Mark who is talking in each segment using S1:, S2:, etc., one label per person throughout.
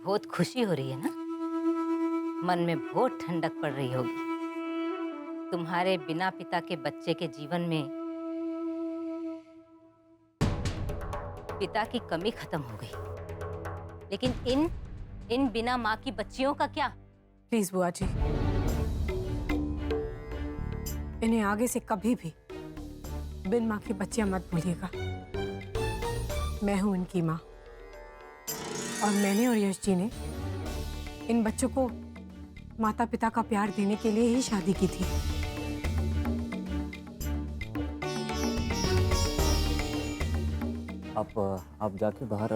S1: बहुत खुशी हो रही है ना? मन में बहुत ठंडक पड़ रही होगी। तुम्हारे बिना पिता के बच्चे के जीवन में पिता की कमी खत्म हो गई। लेकिन इन इन बिना माँ की बच्चियों का क्या?
S2: प्लीज बुआ जी, इन्हें आगे से कभी भी बिन माँ की बच्चियां मत बोलिएगा। मैं हूं इनकी माँ, और मैंने और यश जी ने इन बच्चों को माता पिता का प्यार देने के लिए ही शादी की थी।
S3: आप जाके बाहर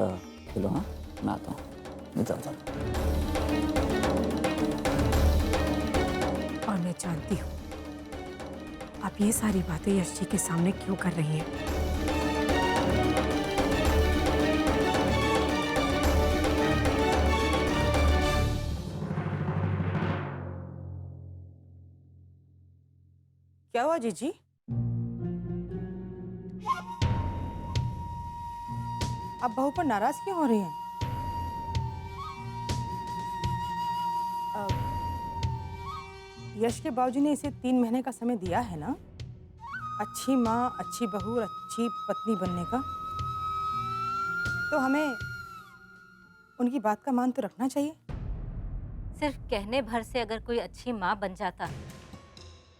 S3: खेलो। हाँ, मैं आता हूँ। जाओ जाओ।
S2: और मैं जानती हूँ आप ये सारी बातें यश जी के सामने क्यों कर रही हैं।
S4: क्या हुआ जीजी? आप बहू पर नाराज क्यों हो रही हैं? अ, यश के बाबूजी ने इसे 3 महीने का समय दिया है ना, अच्छी माँ, अच्छी बहू और अच्छी पत्नी बनने का। तो हमें उनकी बात का मान तो रखना चाहिए।
S1: सिर्फ कहने भर से अगर कोई अच्छी माँ बन जाता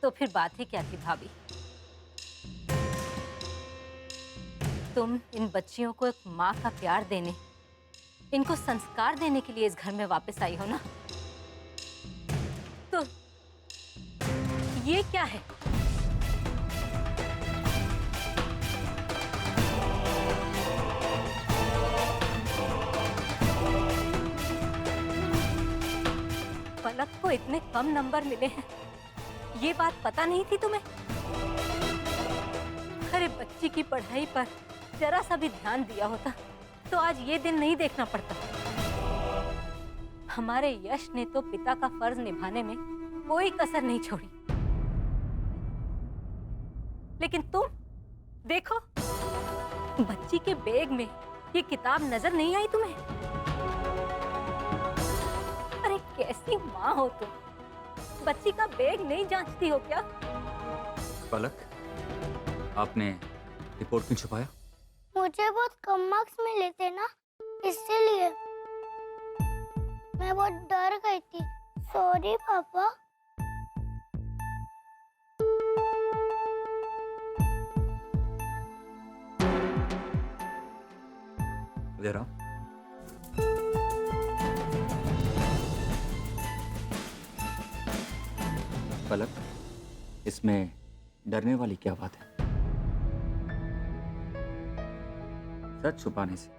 S1: तो फिर बात ही क्या थी भाभी। तुम इन बच्चियों को एक माँ का प्यार देने, इनको संस्कार देने के लिए इस घर में वापस आई हो ना? तो ये क्या है? पलक को इतने कम नंबर मिले हैं, ये बात पता नहीं थी तुम्हें? अरे बच्ची की पढ़ाई पर जरा सा भी ध्यान दिया होता तो आज ये दिन नहीं देखना पड़ता। हमारे यश ने तो पिता का फर्ज निभाने में कोई कसर नहीं छोड़ी, लेकिन तुम देखो, बच्ची के बैग में ये किताब नजर नहीं आई तुम्हें? अरे कैसी माँ हो तुम, बच्ची का बैग नहीं जांचती हो क्या?
S3: पलक, आपने रिपोर्ट क्यों छुपाया?
S5: मुझे बहुत कम मार्क्स मिले थे ना, इसीलिए मैं बहुत डर गई थी। सॉरी पापा।
S3: इधर आओ। पलक, इसमें डरने वाली क्या बात है? सच छुपाने से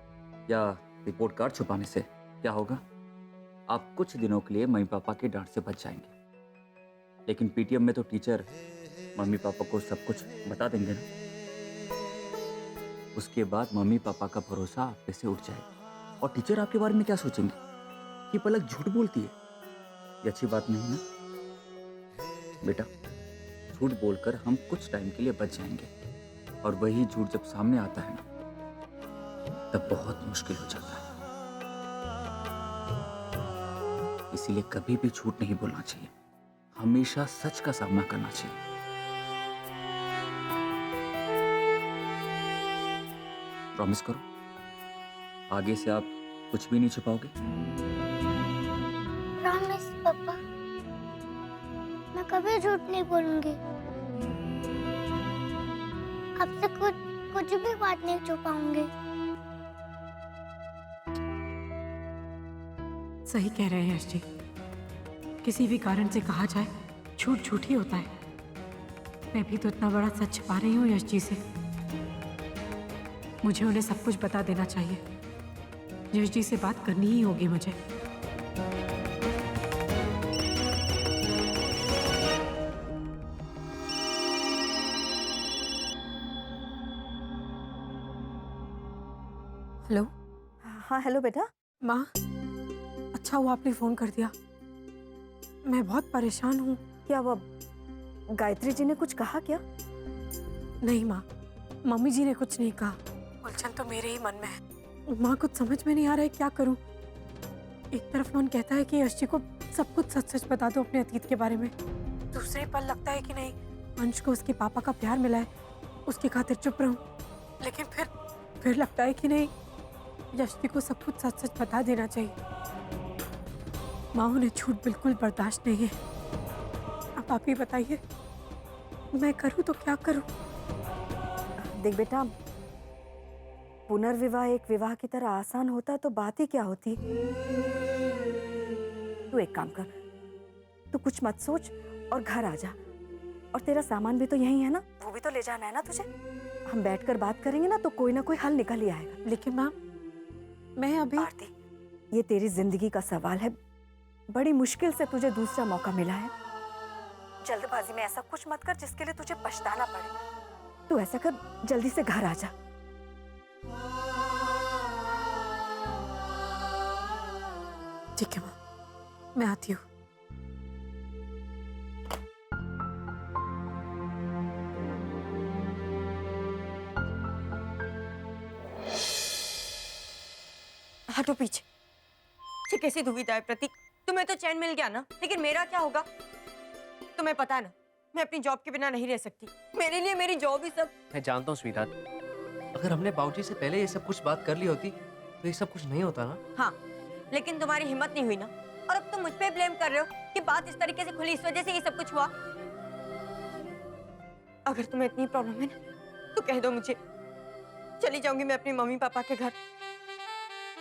S3: या रिपोर्ट कार्ड छुपाने से क्या होगा? आप कुछ दिनों के लिए मम्मी पापा की डांट से बच जाएंगे, लेकिन पीटीएम में तो टीचर मम्मी पापा को सब कुछ बता देंगे ना। उसके बाद मम्मी पापा का भरोसा आप पे से उठ जाएगा, और टीचर आपके बारे में क्या सोचेंगे कि पलक झूठ बोलती है। ये अच्छी बात नहीं ना बेटा। झूठ बोलकर हम कुछ टाइम के लिए बच जाएंगे, और वही झूठ जब सामने आता है ना, तब बहुत मुश्किल हो जाता है। इसीलिए कभी भी झूठ नहीं बोलना चाहिए, हमेशा सच का सामना करना चाहिए। प्रॉमिस करो, आगे से आप कुछ भी नहीं छुपाओगे?
S5: प्रॉमिस पापा, मैं कभी झूठ नहीं बोलूंगी। आपसे कुछ भी बात नहीं छुपाऊंगी।
S2: सही कह रहे हैं यश जी, किसी भी कारण से कहा जाए झूठ झूठ ही होता है। मैं भी तो इतना बड़ा सच छिपा रही हूँ यश जी से। मुझे उन्हें सब कुछ बता देना चाहिए। यश जी से बात करनी ही होगी मुझे। हेलो।
S4: हाँ हेलो बेटा।
S2: माँ, अच्छा हुआ आपने फोन कर दिया। मैं बहुत परेशान हूँ।
S4: क्या वो गायत्री जी ने कुछ कहा क्या?
S2: नहीं माँ, मम्मी जी ने कुछ नहीं कहा। उलझन तो मेरे ही मन में है। माँ, कुछ समझ में नहीं आ रहा है क्या करूँ। एक तरफ मन कहता है कि यश जी को सब कुछ सच सच बता दो अपने अतीत के बारे में, दूसरे पल लगता है कि नहीं, अंश को उसके पापा का प्यार मिला है, उसकी खातिर चुप रहूं। लेकिन फिर लगता है कि नहीं, यश जी को सब कुछ सच सच बता देना चाहिए। माँ, उन्हें झूठ बिल्कुल बर्दाश्त नहीं है। अब आप ही बताइए, मैं करूँ तो क्या करूँ?
S6: देख बेटा, पुनर्विवाह एक विवाह की तरह आसान होता तो बात ही क्या होती। तू एक काम कर, तू कुछ मत सोच और घर आ जा। और तेरा सामान भी तो यही है ना, वो भी तो ले जाना है ना तुझे। हम बैठकर बात करेंगे ना तो कोई ना कोई हल निकल ही आएगा।
S2: लेकिन माँ, मैं अभी...
S6: आरती, ये तेरी जिंदगी का सवाल है। बड़ी मुश्किल से तुझे दूसरा मौका मिला है। जल्दबाजी में ऐसा कुछ मत कर जिसके लिए तुझे पछताना पड़े। तू ऐसा कर, जल्दी से घर आ जा।
S2: ठीक है माँ, मैं आती हूँ।
S7: हटो पीछे। ये कैसी दुविधा है प्रतीक? तुम्हें तो चैन मिल गया ना, लेकिन मेरा क्या होगा? तुम्हें पता है ना, मैं अपनी जॉब के बिना नहीं रह सकती। मेरे लिए मेरी जॉब ही सब।
S8: मैं जानता हूँ स्वीटहार्ट, अगर हमने बाबूजी से पहले ये सब कुछ बात कर ली होती तो ये सब कुछ नहीं होता ना।
S7: हाँ, लेकिन तुम्हारी हिम्मत नहीं हुई ना, और अब तुम मुझ पे ब्लेम कर रहे हो कि बात इस तरीके से खुली, इस वजह से ये सब कुछ हुआ। अगर तुम्हें इतनी प्रॉब्लम है ना तो कह दो मुझे, चली जाऊंगी मैं अपने मम्मी पापा के घर।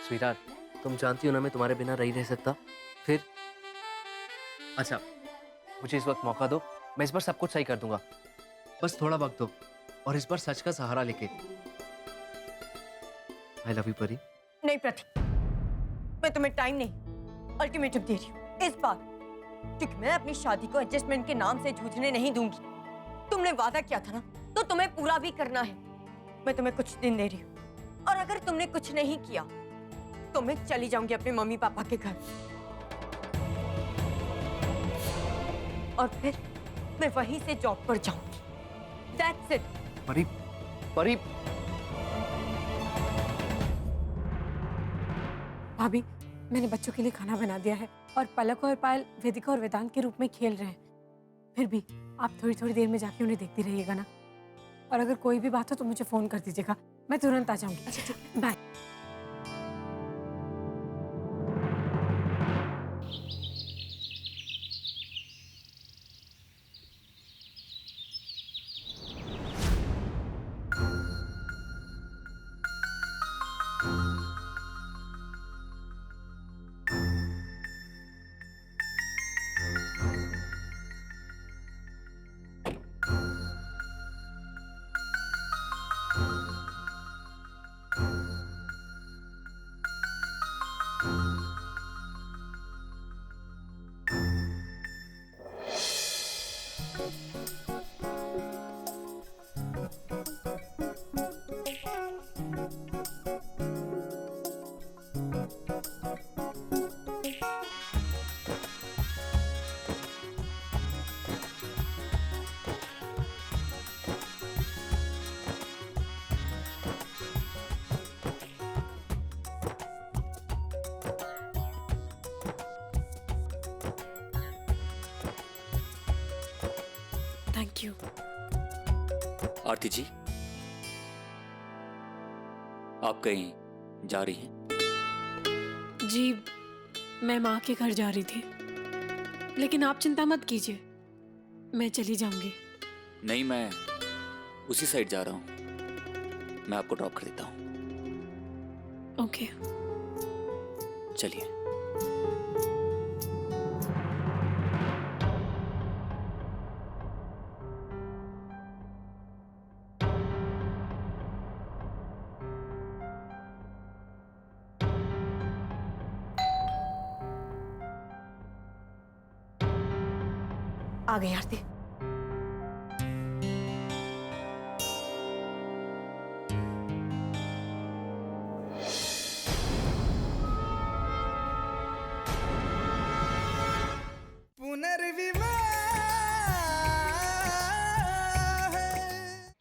S8: स्वीटहार्ट, तुम जानती हो ना मैं तुम्हारे बिना नहीं रह सकता। फिर अच्छा, मुझे इस वक्त मौका दो, मैं इस बार सब कुछ सही कर दूंगा। बस थोड़ा वक्त दो और इस बार सच का सहारा लेके। आई लव यू परी।
S7: नहीं प्रतीक, मैं तुम्हें टाइम नहीं, अल्टीमेटम दे रही हूँ इस बार, क्योंकि मैं अपनी शादी को एडजस्टमेंट के नाम से जूझने नहीं दूंगी। तुमने वादा किया था ना, तो तुम्हें पूरा भी करना है। मैं तुम्हें कुछ दिन दे रही हूँ, और अगर तुमने कुछ नहीं किया तो मैं चली जाऊंगी अपने मम्मी पापा के घर, और फिर मैं वहीं से जॉब पर जाऊंगी। That's it.
S8: परी, परी।
S2: भाभी, मैंने बच्चों के लिए खाना बना दिया है और पलक और पायल वेदिका और वेदांत के रूप में खेल रहे हैं। फिर भी आप थोड़ी थोड़ी देर में जाके उन्हें देखती रहिएगा ना, और अगर कोई भी बात हो तो मुझे फोन कर दीजिएगा, मैं तुरंत आ जाऊंगी। अच्छा ठीक है, bye. Thank you.
S3: Aarti ji, आप कहीं जा रही हैं?
S2: जी, मैं माँ के घर जा रही थी, लेकिन आप चिंता मत कीजिए, मैं चली जाऊंगी।
S3: नहीं, मैं उसी साइड जा रहा हूँ, मैं आपको ड्रॉप कर देता हूँ।
S2: ओके।
S3: चलिए।
S6: आ गई आरती।